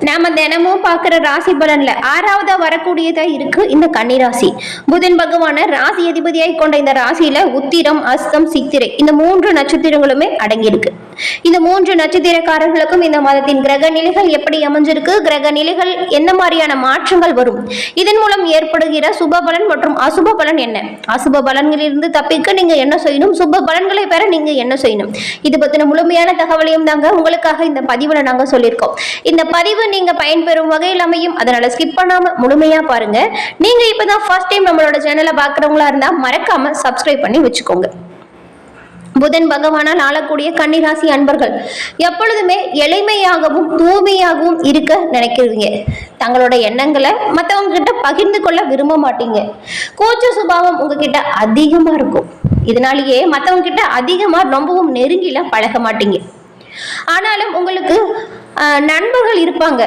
நாம தினமும் பார்க்குற ராசி பலன்ல ஆறாவதா வரக்கூடியதா இருக்கு இந்த கன்னிராசி. புதன் பகவான ராசி அதிபதியாய் கொண்ட இந்த ராசியில உத்திரம், அஸ்தம், சித்திரை இந்த 3 நட்சத்திரங்களுமே அடங்கியிருக்கு. இந்த 3 நட்சத்திரக்காரர்களுக்கும் இந்த மாதத்தின் கிரக நிலைகள் எப்படி அமைஞ்சிருக்கு, கிரக நிலைகள் என்ன மாதிரியான மாற்றங்கள் வரும், இதன் மூலம் ஏற்படுகிற சுப பலன் மற்றும் அசுப பலன் என்ன, அசுப பலன்களிலிருந்து தப்பிக்க நீங்க என்ன செய்யணும், சுப பலன்களை பெற நீங்க என்ன செய்யணும், இது பத்தின முழுமையான தகவலையும் தாங்க உங்களுக்காக இந்த பதிவுல நாங்க சொல்லியிருக்கோம். இந்த பதிவு நீங்க பயன்பெறும் வகையில் அமையும், அதனால ஸ்கிப் பண்ணாம முழுமையா பாருங்க. நீங்க இப்பதான் ஃபர்ஸ்ட் டைம் நம்மளோட சேனலை பாக்குறவங்களா இருந்தா மறக்காம சப்ஸ்கிரைப் பண்ணி வச்சுக்கோங்க. புதன் பகவானால் ஆளக்கூடிய கன்னிராசி அன்பர்கள் எப்பொழுதுமே எளிமையாகவும் தூய்மையாகவும் இருக்க நினைக்கிறீங்க. தங்களோட எண்ணங்களை மற்றவங்க கிட்ட பகிர்ந்து கொள்ள விரும்ப மாட்டீங்க. கூச்ச சுபாவம் உங்ககிட்ட அதிகமா இருக்கும். இதனாலேயே மற்றவங்க கிட்ட அதிகமா ரொம்பவும் நெருங்கில பழக மாட்டீங்க. ஆனாலும் உங்களுக்கு நண்பர்கள் இருப்பாங்க,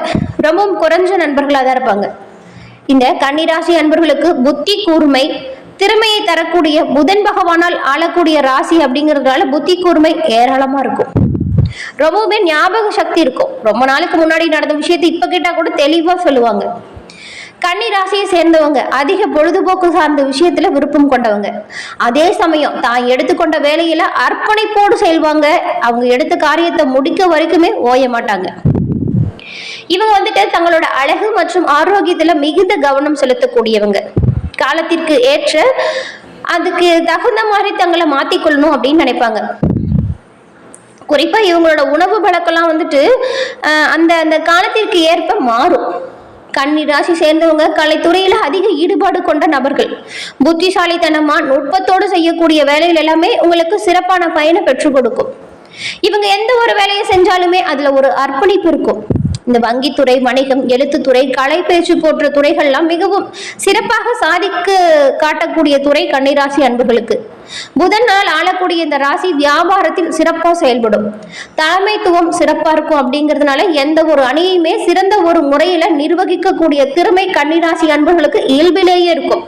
ரொம்பவும் குறைஞ்ச நண்பர்களாக தான் இருப்பாங்க. இந்த கன்னிராசி அன்பர்களுக்கு புத்தி கூர்மை, திறமையை தரக்கூடிய புதன் பகவானால் ஆளக்கூடிய ராசி அப்படிங்கிறதுனால புத்தி கூர்மை ஏராளமா இருக்கும். ரொம்பவுமே ஞாபக சக்தி இருக்கும். ரொம்ப நாளுக்கு முன்னாடி நடந்த விஷயத்தை இப்ப கேட்டா கூட தெளிவா சொல்லுவாங்க. கன்னி ராசியை சேர்ந்தவங்க அதிக பொழுதுபோக்கு சார்ந்த விஷயத்துல விருப்பம் கொண்டவங்க. அதே சமயம் தான் எடுத்துக்கொண்ட வேலையில அர்ப்பணிப்போடு செல்வாங்க. அவங்க எடுத்த காரியத்தை முடிக்க வரைக்குமே ஓய மாட்டாங்க. இவங்க வந்துட்டு தங்களோட அழகு மற்றும் ஆரோக்கியத்துல மிகுந்த கவனம் செலுத்தக்கூடியவங்க. காலத்திற்கு ஏற்ற அதுக்கு தகுந்த மாதிரி தங்களை மாத்திக்கொள்ளணும் அப்படின்னு நினைப்பாங்க. குறிப்பா இவங்களோட உணவு பழக்கம்லாம் வந்துட்டு அந்த அந்த காலத்திற்கு ஏற்ப மாறும். கன்னி ராசி சேர்ந்தவங்க கலைத்துறையில அதிக ஈடுபாடு கொண்ட நபர்கள். புத்திசாலித்தனமா நுட்பத்தோடு செய்யக்கூடிய வேலைகள் எல்லாமே உங்களுக்கு சிறப்பான பயனை பெற்றுக் கொடுக்கும். இவங்க எந்த ஒரு வேலையை செஞ்சாலுமே அதுல ஒரு அர்ப்பணிப்பு இருக்கும். இந்த வங்கித்துறை, வணிகம், எழுத்துத்துறை, கலை பேச்சு போன்ற துறைகள்லாம் மிகவும் சிறப்பாக சாதிக்க காட்டக்கூடிய துறை கன்னிராசி அன்புகளுக்கு. புதன் நாள் ஆளக்கூடிய இந்த ராசி வியாபாரத்தில் சிறப்பாக செயல்படும். தலைமைத்துவம் சிறப்பா இருக்கும். அப்படிங்கிறதுனால எந்த ஒரு அணியுமே சிறந்த ஒரு முறையில நிர்வகிக்கக்கூடிய திறமை கன்னிராசி அன்பர்களுக்கு இயல்பிலேயே இருக்கும்.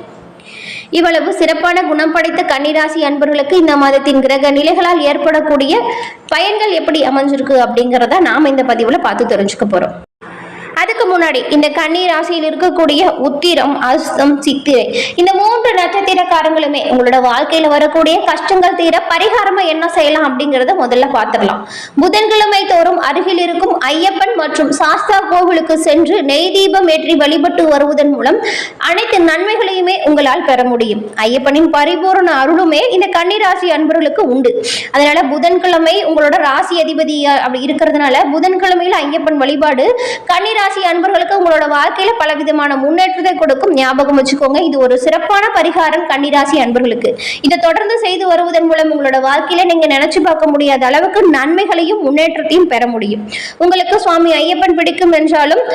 இவ்வளவு சிறப்பான குணம் படைத்த கன்னிராசி அன்பர்களுக்கு இந்த மாதத்தின் கிரக நிலைகளால் ஏற்படக்கூடிய பயன்கள் எப்படி அமைஞ்சிருக்கு அப்படிங்கிறத நாம இந்த பதிவுல பார்த்து தெரிஞ்சுக்க போறோம். அதுக்கு முன்னாடி இந்த கன்னி ராசியில் இருக்கக்கூடிய உத்திரம், அஸ்தம், சித்திரை இந்த 3 நட்சத்திரக்காரங்களுமே உங்களோட வாழ்க்கையில வரக்கூடிய கஷ்டங்கள் தீர பரிகாரமா என்ன செய்யலாம் அப்படிங்கறத முதல்ல பார்த்துடலாம். புதன்கிழமை தோறும் அருகில் இருக்கும் ஐயப்பன் மற்றும் சாஸ்தா கோவிலுக்கு சென்று நெய் தீபம் ஏற்றி வழிபட்டு வருவதன் மூலம் அனைத்து நன்மைகளையுமே உங்களால் பெற முடியும். ஐயப்பனின் பரிபூர்ண அருளுமே இந்த கன்னிராசி அன்பர்களுக்கு உண்டு. அதனால புதன்கிழமை உங்களோட ராசி அதிபதி அப்படி இருக்கிறதுனால புதன்கிழமையில ஐயப்பன் வழிபாடு கன்னிராசி அன்பர்களுக்கு உங்களோட வாழ்க்கையில பலவிதமான முன்னேற்றத்தை கொடுக்கும். ஞாபகம் வச்சுக்கோங்க, இது ஒரு சிறப்பான பரிகாரம் கன்னிராசி அன்பர்களுக்கு. இதை தொடர்ந்து செய்து வருவதன் மூலம் உங்களோட வாழ்க்கையில நீங்க நினைச்சு பார்க்க முடியாத அளவுக்கு நன்மைகளையும் முன்னேற்றத்தையும் பெற முடியும். உங்களுக்கு சுவாமி ஐயப்பன் பிடிக்கும் என்றாலும்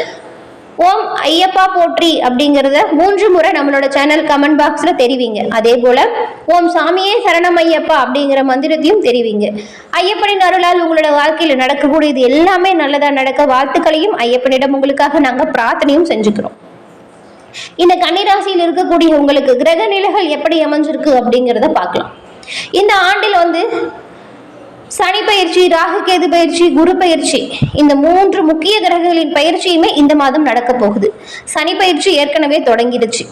ஓம் ஐயப்பா போற்றி அப்படிங்கிறத 3 முறை நம்மளோட சேனல் கமெண்ட் பாக்ஸ்ல தெரிவிங்க. அதே போல ஓம் சாமியே சரணம் ஐயப்பா அப்படிங்கிற மந்திரத்தையும் தெரிவிங்க. ஐயப்பனின் அருளால் உங்களோட வாழ்க்கையில நடக்கக்கூடியது எல்லாமே நல்லதா நடக்க வாழ்த்துக்களையும் ஐயப்பனிடம் உங்களுக்காக நாங்க பிரார்த்தனையும் செஞ்சுக்கிறோம். இந்த கன்னிராசியில் இருக்கக்கூடிய உங்களுக்கு கிரக நிலைகள் எப்படி அமைஞ்சிருக்கு அப்படிங்கிறத பார்க்கலாம். இந்த ஆண்டில் சனி பயிற்சி, ராகு கேது பயிற்சி, குரு பயிற்சி இந்த 3 முக்கிய கிரகங்களின் பயிற்சியுமே இந்த மாதம் நடக்க போகுது. சனி பயிற்சி ஏற்கனவே தொடங்கிடுச்சு.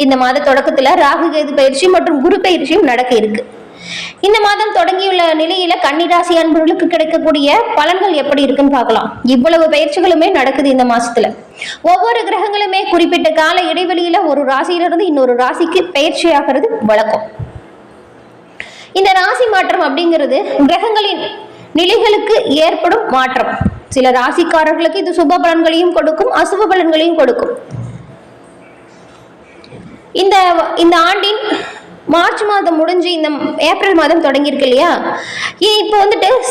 இந்த மாத தொடக்கத்துல ராகு கேது பயிற்சி மற்றும் குரு பயிற்சியும் நடக்க இருக்கு. இந்த மாதம் தொடங்கியுள்ள நிலையில கன்னிராசி அன்பர்களுக்கு கிடைக்கக்கூடிய பலன்கள் எப்படி இருக்குன்னு பார்க்கலாம். இவ்வளவு பயிற்சிகளுமே நடக்குது இந்த மாசத்துல. ஒவ்வொரு கிரகங்களுமே குறிப்பிட்ட கால இடைவெளியில ஒரு ராசியிலிருந்து இன்னொரு ராசிக்கு பயிற்சி ஆகிறது வழக்கம். இந்த ராசி மாற்றம் அப்படிங்கிறது கிரகங்களின் நிலைகளுக்கு ஏற்படும் மாற்றம். சில ராசிக்காரர்களுக்கு இது சுப பலன்களையும் கொடுக்கும், அசுப பலன்களையும் கொடுக்கும். இந்த ஆண்டின் மார்ச் மாதம் முடிஞ்சு இந்த ஏப்ரல் மாதம் தொடங்கியிருக்கு இல்லையா? இப்போ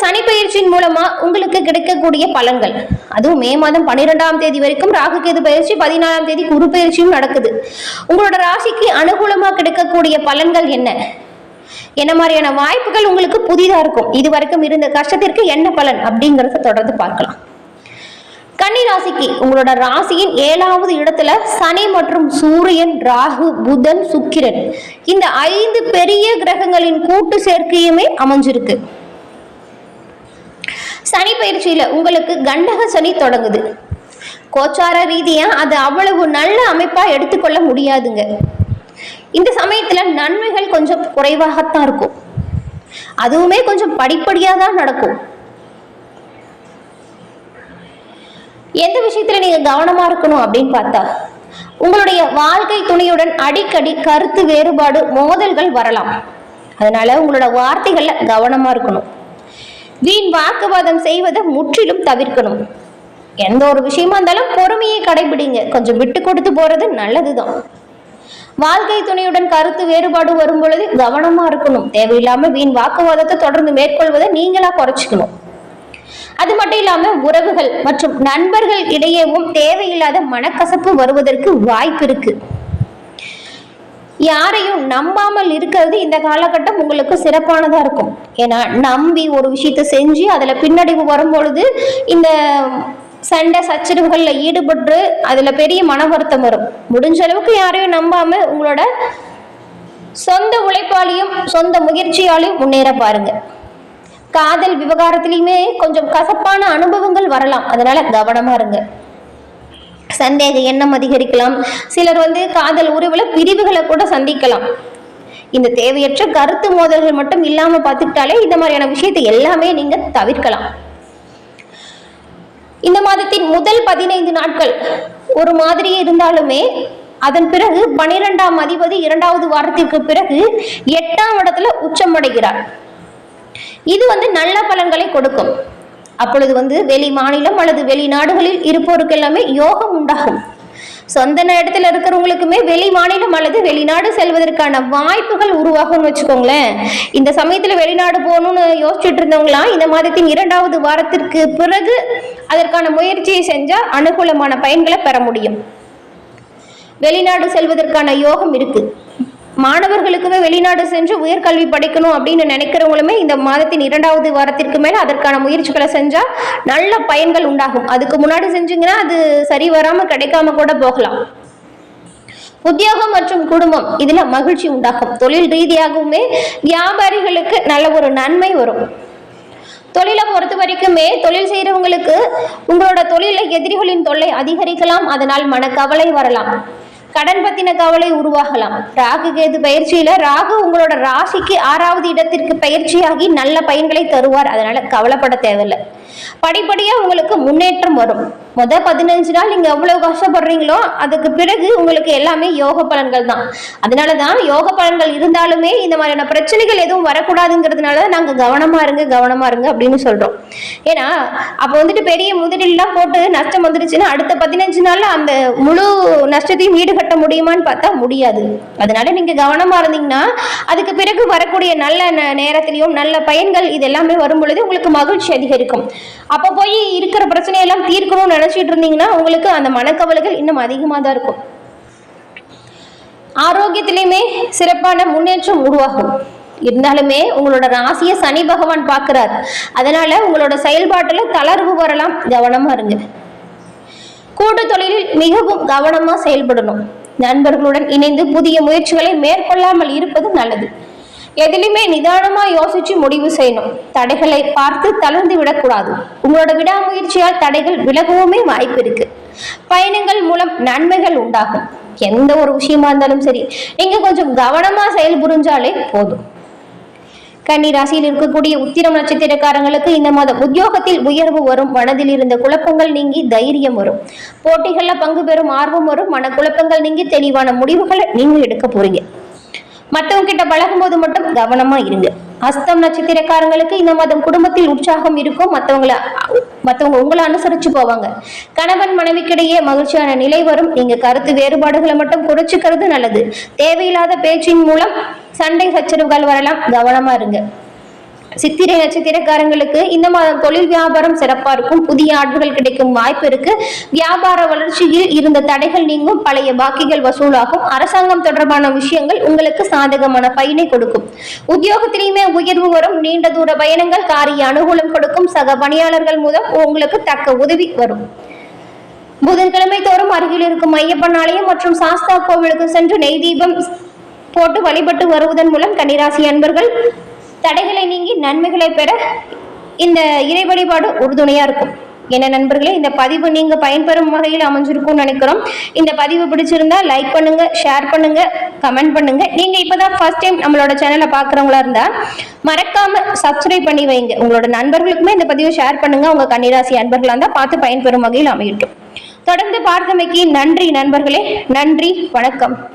சனி பயிற்சியின் மூலமா உங்களுக்கு கிடைக்கக்கூடிய பலன்கள், அதுவும் மே மாதம் 12ஆம் தேதி வரைக்கும் ராகு கேது பயிற்சி, 14ஆம் தேதி குரு பயிற்சியும் நடக்குது. உங்களோட ராசிக்கு அனுகூலமா கிடைக்கக்கூடிய பலன்கள் என்ன மாதிரியான வாய்ப்புகள் உங்களுக்கு புதிதா இருக்கும், இது வரைக்கும் இருந்த கஷ்டத்திற்கு என்ன பலன் அப்படிங்கறத தொடர்ந்து பார்க்கலாம். கன்னி ராசிக்கு உங்களோட ராசியின் 7வது இடத்துல சனி மற்றும் சூரியன், ராகு, புதன், சுக்கிரன் இந்த 5 பெரிய கிரகங்களின் கூட்டு சேர்க்கையுமே அமைஞ்சிருக்கு. சனி பயிற்சியில உங்களுக்கு கண்டக சனி தொடங்குது. கோச்சார ரீதியா அது அவ்வளவு நல்ல அமைப்பா எடுத்துக்கொள்ள முடியாதுங்க. இந்த சமயத்துல நன்மைகள் கொஞ்சம் குறைவாகத்தான் இருக்கும். அதுவுமே கொஞ்சம் படிப்படியா தான் நடக்கும். எந்த விஷயத்துல நீங்க கவனமா இருக்கணும் அப்படின்னு பார்த்தா, உங்களுடைய வாழ்க்கை துணையுடன் அடிக்கடி கருத்து வேறுபாடு, மோதல்கள் வரலாம். அதனால உங்களோட வார்த்தைகள்ல கவனமா இருக்கணும். வீண் வாக்குவாதம் செய்வதை முற்றிலும் தவிர்க்கணும். எந்த ஒரு விஷயமா இருந்தாலும் பொறுமையை கடைபிடிங்க. கொஞ்சம் விட்டு கொடுத்து போறது நல்லதுதான். வாழ்க்கை துணையுடன் கருத்து வேறுபாடு வரும் பொழுது கவனமா இருக்கணும். தேவையில்லாம வீண் வாக்குவாதத்தை தொடர்ந்து மேற்கொள்வதை நீங்களா குறைச்சிக்கணும். அது மட்டும் இல்லாம உறவுகள் மற்றும் நண்பர்கள் இடையேவும் தேவையில்லாத மனக்கசப்பு வருவதற்கு வாய்ப்பு இருக்கு. யாரையும் நம்பாமல் இருக்கிறது இந்த காலகட்டம் உங்களுக்கு சிறப்பானதா இருக்கும். ஏன்னா நம்பி ஒரு விஷயத்த செஞ்சு அதுல பின்னடைவு வரும் பொழுது இந்த சண்டை சச்சரவுகள்ல ஈடுபட்டு அதுல பெரிய மன வருத்தம் வரும். முடிஞ்ச அளவுக்கு யாரையும் நம்பாம உங்களோட சொந்த உழைப்பாலையும் சொந்த முயற்சியாலையும் முன்னேற பாருங்க. காதல் விவகாரத்திலையுமே கொஞ்சம் கசப்பான அனுபவங்கள் வரலாம். அதனால கவனமா இருங்க. சந்தேக எண்ணம் அதிகரிக்கலாம். சிலர் காதல் உறவுல பிரிவுகளை கூட சந்திக்கலாம். இந்த தேவையற்ற கருத்து மோதல்கள் மட்டும் இல்லாம பார்த்துக்கிட்டாலே இந்த மாதிரியான விஷயத்தை எல்லாமே நீங்க தவிர்க்கலாம். இந்த மாதத்தின் முதல் 15 நாட்கள் ஒரு மாதிரியே இருந்தாலுமே அதன் பிறகு 12ஆம் அதிபதி 2வது வாரத்திற்கு பிறகு 8ஆம் இடத்துல உச்சமடைகிறார். இது நல்ல பலன்களை கொடுக்கும். அப்பொழுது வெளி மாநிலம் அல்லது வெளிநாடுகளில் இருப்போருக்கு எல்லாமே யோகம் உண்டாகும். சொந்த இடத்துல இருக்கிறவங்களுக்குமே வெளி மாநிலம் அல்லது வெளிநாடு செல்வதற்கான வாய்ப்புகள் உருவாகும்னு வச்சுக்கோங்களேன். இந்த சமயத்துல வெளிநாடு போகணும்னு யோசிச்சுட்டு இருந்தவங்களாம் இந்த மாதத்தின் 2வது வாரத்திற்கு பிறகு அதற்கான முயற்சியை செஞ்சா அனுகூலமான பயன்களை பெற முடியும். வெளிநாடு செல்வதற்கான யோகம் இருக்கு. மாணவர்களுக்குமே வெளிநாடு சென்று உயர்கல்வி படிக்கணும் அப்படின்னு நினைக்கிறவங்களுமே இந்த மாதத்தின் 2வது வாரத்திற்கு மேல அதற்கான முயற்சிகளை செஞ்சா நல்ல பயன்கள் உண்டாகும். அதுக்கு முன்னாடி செஞ்சீங்கன்னா அது சரி வராம கிடைக்காம கூட போகலாம். உத்தியோகம் மற்றும் குடும்பம் இதுல மகிழ்ச்சி உண்டாகும். தொழில் ரீதியாகவுமே வியாபாரிகளுக்கு நல்ல ஒரு நன்மை வரும். தொழிலை பொறுத்த வரைக்குமே தொழில் செய்யறவங்களுக்கு உங்களோட தொழிலை எதிரிகளின் தொல்லை அதிகரிக்கலாம். அதனால் மனக்கவலை வரலாம். கடன் பத்தின கவலை உருவாகலாம். ராகு கேது பயிற்சியில ராகு உங்களோட ராசிக்கு 6வது இடத்திற்கு பயிற்சியாகி நல்ல பயன்களை தருவார். அதனால கவலைப்பட தேவையில்லை. படிப்படியா உங்களுக்கு முன்னேற்றம் வரும். 15 நாள் நீங்க எவ்வளவு கஷ்டப்படுறீங்களோ அதுக்கு பிறகு உங்களுக்கு எல்லாமே யோக பலன்கள் தான். அதனாலதான் யோக பலன்கள் இருந்தாலுமே இந்த மாதிரியான பிரச்சனைகள் எதுவும் வரக்கூடாதுங்கிறதுனாலதான் நாங்க கவனமா இருங்க அப்படின்னு சொல்றோம். ஏன்னா அப்ப பெரிய முதலீடுலாம் போட்டு நஷ்டம் வந்துருச்சுன்னா அடுத்த 15 நாள்ல அந்த முழு நஷ்டத்தையும் ஈடுகட்ட முடியுமான்னு பார்த்தா முடியாது. அதனால நீங்க கவனமா இருந்தீங்கன்னா அதுக்கு பிறகு வரக்கூடிய நல்ல நேரத்திலையும் நல்ல பயன்கள் இது எல்லாமே வரும் பொழுது உங்களுக்கு மகிழ்ச்சி அதிகரிக்கும். அப்ப போய் இருக்கிற பிரச்சனையெல்லாம் தீர்க்கணும்னு நினைச்சிட்டு இருந்தீங்கன்னா உங்களுக்கு அந்த மனக்கவலைகள் இன்னும் அதிகமா தான் இருக்கும். ஆரோக்கியத்திலையுமே சிறப்பான முன்னேற்றம் உருவாகும். இருந்தாலுமே உங்களோட ராசியை சனி பகவான் பார்க்கிறார். அதனால உங்களோட செயல்பாட்டுல தளர்வு வரலாம். கவனமா இருங்க. கூட்டு தொழிலில் மிகவும் கவனமா செயல்படணும். நண்பர்களுடன் இணைந்து புதிய முயற்சிகளை மேற்கொள்ளாமல் இருப்பது நல்லது. எதிலுமே நிதானமா யோசிச்சு முடிவு செய்யணும். தடைகளை பார்த்து தளர்ந்து விடக்கூடாது. உங்களோட விடாமுயற்சியால் தடைகள் விலகவுமே வாய்ப்பு இருக்கு. பயணங்கள் மூலம் நன்மைகள் உண்டாகும். எந்த ஒரு விஷயமா இருந்தாலும் சரி நீங்க கொஞ்சம் கவனமா செயல்புரிஞ்சாலே போதும். கன்னி ராசியில் இருக்கக்கூடிய உத்திரம் நட்சத்திரக்காரங்களுக்கு இந்த மாதம் உத்தியோகத்தில் உயர்வு வரும். மனதில் இருந்த குழப்பங்கள் நீங்கி தைரியம் வரும். போட்டிகள்ல பங்கு பெறும் ஆர்வம் வரும். மனக்குழப்பங்கள் நீங்கி தெளிவான முடிவுகளை நீங்க எடுக்க போறீங்க. மற்றவங்க கிட்ட பழகும் போது மட்டும் கவனமா இருங்க. அஸ்தம் நட்சத்திரக்காரங்களுக்கு இந்த மாதம் குடும்பத்தில் உற்சாகம் இருக்கும். மற்றவங்க உங்களை அனுசரிச்சு போவாங்க. கணவன் மனைவிக்கிடையே மகிழ்ச்சியான நிலை வரும். நீங்க கருத்து வேறுபாடுகளை மட்டும் குறைச்சிக்கிறது நல்லது. தேவையில்லாத பேச்சின் மூலம் சண்டை சச்சரவுகள் வரலாம். கவனமா இருங்க. சித்திரை நட்சத்திரக்காரங்களுக்கு இந்த மாதம் தொழில் வியாபாரம் சிறப்பா இருக்கும். புதிய ஆர்டர்கள் கிடைக்கும் வாய்ப்பு இருக்கு. வியாபார வளர்ச்சியில் இருந்த தடைகள் நீங்கும். பழைய பாக்கிகள் வசூலாகும். அரசாங்கம் தொடர்பான விஷயங்கள் உங்களுக்கு சாதகமான பயனை கொடுக்கும். உத்தியோகத்திலையுமே உயர்வு வரும். நீண்ட தூர பயணங்கள் காரிய அனுகூலம் கொடுக்கும். சக பணியாளர்கள் மூலம் உங்களுக்கு தக்க உதவி வரும். புதன்கிழமை தோறும் அருகில் இருக்கும் ஐயப்பன் ஆலயம் மற்றும் சாஸ்தா கோவிலுக்கு சென்று நெய் தீபம் போட்டு வழிபட்டு வருவதன் மூலம் கன்னிராசி அன்பர்கள் தடைகளை நீங்கி நன்மைகளை பெற இந்த இறை வழிபாடு உறுதுணையா இருக்கும். என்ன நண்பர்களே, இந்த பதிவு நீங்க பயன்பெறும் வகையில் அமைஞ்சிருக்கும்னு நினைக்கிறோம். இந்த பதிவு பிடிச்சிருந்தா லைக் பண்ணுங்க, ஷேர் பண்ணுங்க, கமெண்ட் பண்ணுங்க. நீங்க இப்பதான் ஃபர்ஸ்ட் டைம் நம்மளோட சேனலை பாக்குறவங்களா இருந்தா மறக்காம சப்ஸ்கிரைப் பண்ணி வைங்க. உங்களோட நண்பர்களுக்குமே இந்த பதிவை ஷேர் பண்ணுங்க. உங்க கன்னிராசி அன்பர்களா இருந்தா பார்த்து பயன்பெறும் வகையில் அமையட்டும். தொடர்ந்து பார்த்தமைக்கு நன்றி நண்பர்களே. நன்றி, வணக்கம்.